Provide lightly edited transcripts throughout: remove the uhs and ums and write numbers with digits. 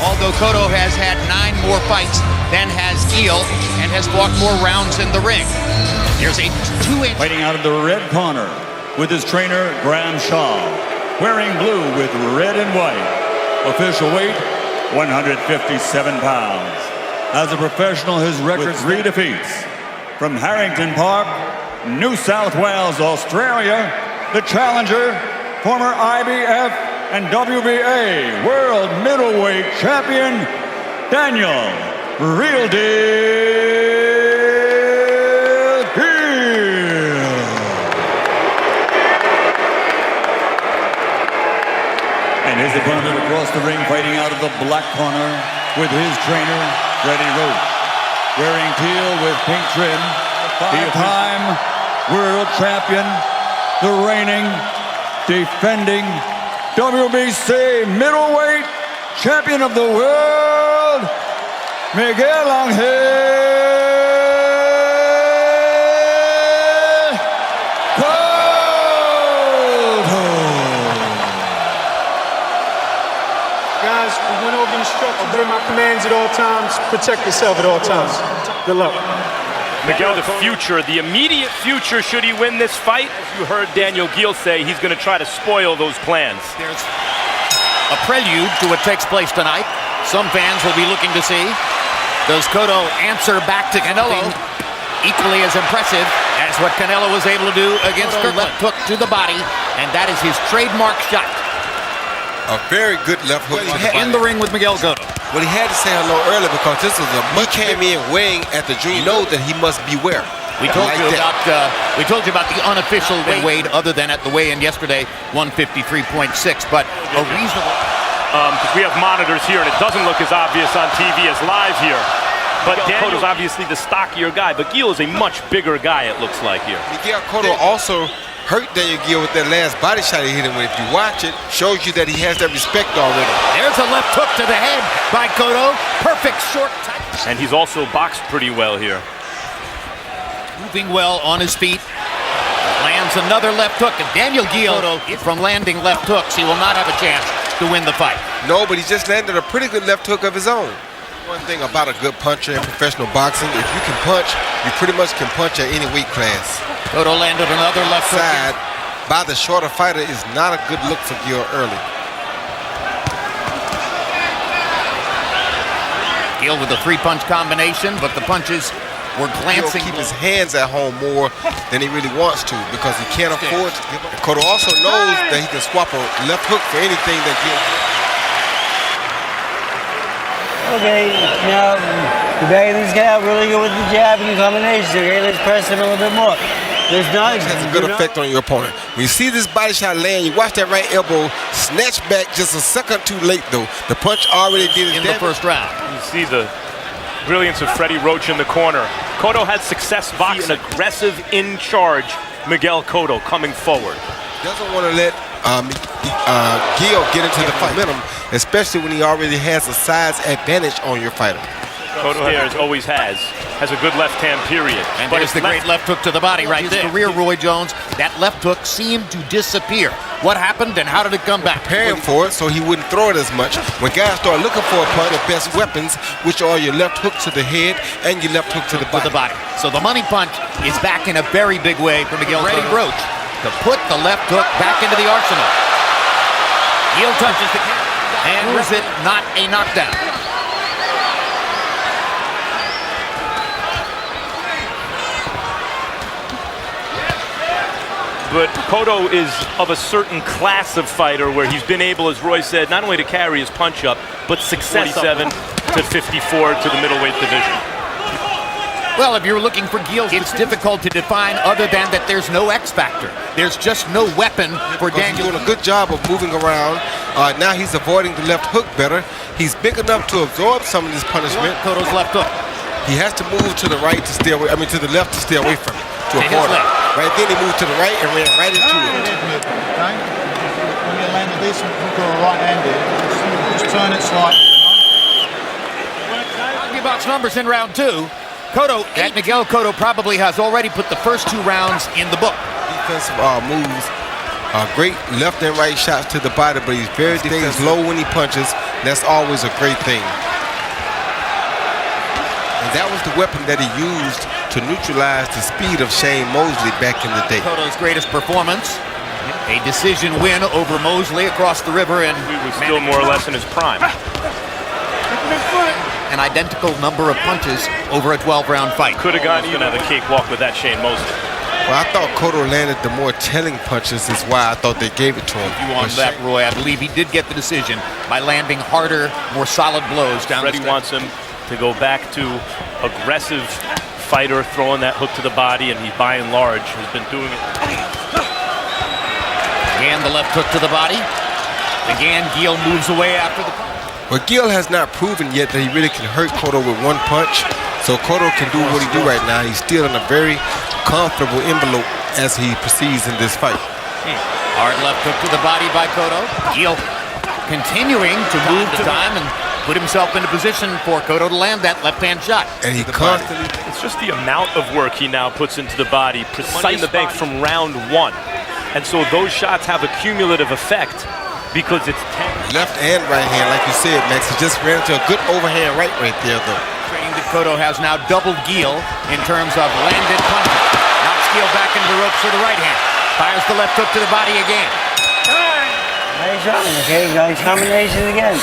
Although Cotto has had 9 more fights than has Geale and has fought more rounds in the ring. Here's a 2-inch. Fighting out of the red corner with his trainer, Graham Shaw. Wearing blue with red and white. Official weight, 157 pounds. As a professional, his record 3 defeats. From Harrington Park, New South Wales, Australia, the challenger, former IBF and WBA World Middleweight Champion, Daniel Real Deal Geale. And his opponent across the ring, fighting out of the black corner with his trainer, Freddie Roach. Wearing teal with pink trim, five-time world champion, the reigning, defending WBC middleweight champion of the world, Miguel Cotto. Guys, we went over instructions. Obey my commands at all times. Protect yourself at all times. Good luck. Miguel, the future, the immediate future, should he win this fight? As you heard Daniel Geale say, he's going to try to spoil those plans. There's a prelude to what takes place tonight. Some fans will be looking to see. Does Cotto answer back to Canelo? Equally as impressive as what Canelo was able to do against Cotto. Left hook to the body, and that is his trademark shot. A very good left hook In the ring with Miguel Cotto. Well, he had to say hello early because this was he came in weighing at the junior. You know that he must beware. We told you about the unofficial weight other than at the weigh-in yesterday, 153.6, but a reasonable. We have monitors here, and it doesn't look as obvious on TV as live here. But Cotto's obviously the stockier guy, but Geale is a much bigger guy, it looks like here. Miguel Cotto also hurt Daniel Geale with that last body shot he hit him with. If you watch it, shows you that he has that respect already. There's a left hook to the head by Cotto. Perfect short touch. And he's also boxed pretty well here. Moving well on his feet. Lands another left hook. And Daniel Geale, from landing left hooks, he will not have a chance to win the fight. No, but he just landed a pretty good left hook of his own. One thing about a good puncher in professional boxing, if you can punch, you pretty much can punch at any weight class. Cotto landed another left hook. Side by the shorter fighter is not a good look for Geale early. Geale with a 3-punch combination, but the punches were glancing. He'll keep his hands at home more than he really wants to because he can't afford to give up. Cotto also knows that he can swap a left hook for anything that Geale. Okay, now the back of this guy really good with the jab and the combination. Okay, let's press him a little bit more. There's not. It has a good effect on your opponent. When you see this body shot land, you watch that right elbow snatch back just a second too late though. The punch already did it in the first round. You see the brilliance of Freddie Roach in the corner. Cotto had success boxing. An aggressive, in-charge Miguel Cotto coming forward. Doesn't want to let Geale get into the momentum, especially when he already has a size advantage on your fighter. Cotto always has a good left hand period. And there's the great left hook to the body right there. His career, Roy Jones, that left hook seemed to disappear. What happened and how did it come back? Preparing for it so he wouldn't throw it as much. When guys start looking for a punch, the best weapons, which are your left hook to the head and your left hook to the body. So the money punch is back in a very big way for Miguel Roach to put the left hook back into the arsenal. Geale touches the cage and was it not a knockdown? But Cotto is of a certain class of fighter where he's been able, as Roy said, not only to carry his punch up, but success 47 to 54 to the middleweight division. Well, if you're looking for Geale, it's difficult to define other than that there's no X factor. There's just no weapon for Daniel. He's doing a good job of moving around. Now he's avoiding the left hook better. He's big enough to absorb some of this punishment. Cotto's left hook. He has to move to the right to stay away. To the left to stay away from it. To avoid it. Right then he moved to the right and ran right into it. Okay? When you land a decent hook or a right-handed, just turn it slightly. Box numbers in round 2. Cotto, and Miguel Cotto probably has already put the first 2 rounds in the book. Defensive moves Great left and right shots to the body, but he's very defensive. Low when he punches. That's always a great thing. And that was the weapon that he used to neutralize the speed of Shane Mosley back in the day. Cotto's greatest performance, a decision win over Mosley across the river, and He was still more or less in his prime. an identical number of punches over a 12-round fight. Could have gotten even have a cakewalk with that Shane Mosley. Well, I thought Cotto landed the more telling punches, is why I thought they gave it to him. You on that, Roy? I believe he did get the decision by landing harder, more solid blows down Freddie the wants him to go back to aggressive fighter, throwing that hook to the body, and he, by and large, has been doing it. Again, the left hook to the body. Again, Geale moves away after the punch. Well, Geale has not proven yet that he really can hurt Cotto with one punch. So Cotto can do what he do right now. He's still in a very comfortable envelope as he proceeds in this fight. Hard left hook to the body by Cotto. Geale continuing to move to time and put himself into position for Cotto to land that left-hand shot. And he constantly... It's just the amount of work he now puts into the body, precise in the bank from round one. And so those shots have a cumulative effect because it's 10. Left and right hand, like you said, Max. He just ran into a good overhand right there, though. Training that Cotto has now doubled Geale in terms of landed punches. Knocks Geale back into the ropes with the right hand. Fires the left hook to the body again. Nice shot, okay? Nice combinations again.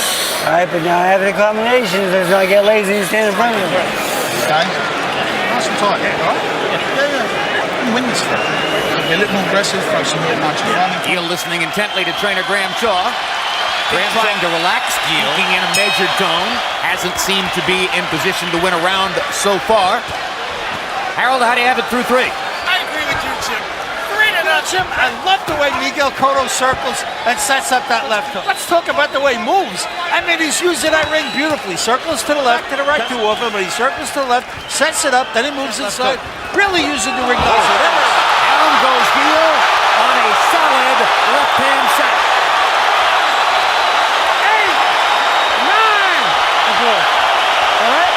All right, but now after the combinations, let's not get lazy and stand in front of him. Okay. Nice and tight. Yeah. You win this fight. Be a little more aggressive, throw some more punches. Geale listening intently to trainer Graham Shaw. Graham trying to relax Geale, speaking in a measured tone. Hasn't seemed to be in position to win a round so far. Harold, how do you have it through three? I agree with you, Jim. 3-0, Jim. I love the way Miguel Cotto circles and sets up that left hook. Let's talk about the way he moves. I mean, he's using that ring beautifully. Circles to the left, to the right, too often, but he circles to the left, sets it up, then he moves inside. Really using the ring nicely. Down goes Geale on a solid left-hand shot. 8, 9. All right?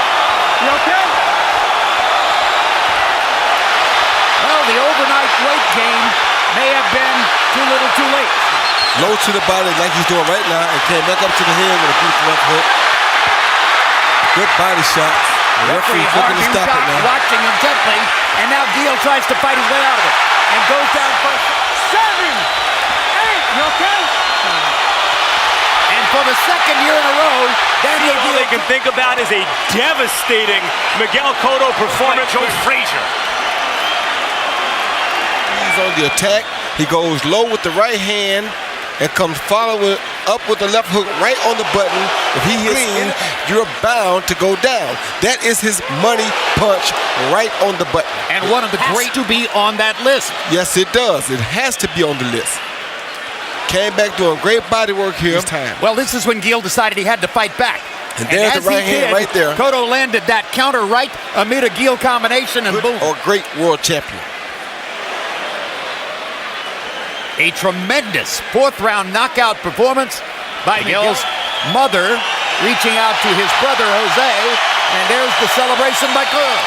You okay? Well, the overnight weight gain may have been too little too late. Low to the body like he's doing right now and came back up to the head with a beautiful left hook. Good body shots. The referee's looking to stop it now. Watching intently, and now Geale tries to fight his way out of it and goes down first. 7, 8. You okay? And for the second year in a row, Daniel All Geale they can think about is a devastating Miguel Cotto performance. Joe Frazier. He's on the attack. He goes low with the right hand and comes following up with the left hook right on the button. If he hits clean, you're bound to go down. That is his money punch right on the button. and one of the great to be on that list. Yes, it does. It has to be on the list. Came back doing great body work here this time. Well, this is when Geale decided he had to fight back. And there's the right hand right there. Cotto landed that counter right amid a Geale combination, and boom. Or great world champion. A tremendous fourth-round knockout performance by Miguel's mother, reaching out to his brother, Jose. And there's the celebration by Cotto.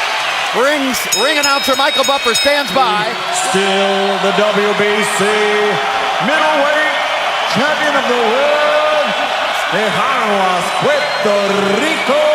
Ring announcer Michael Buffer stands by. Still the WBC middleweight champion of the world, Puerto Rico.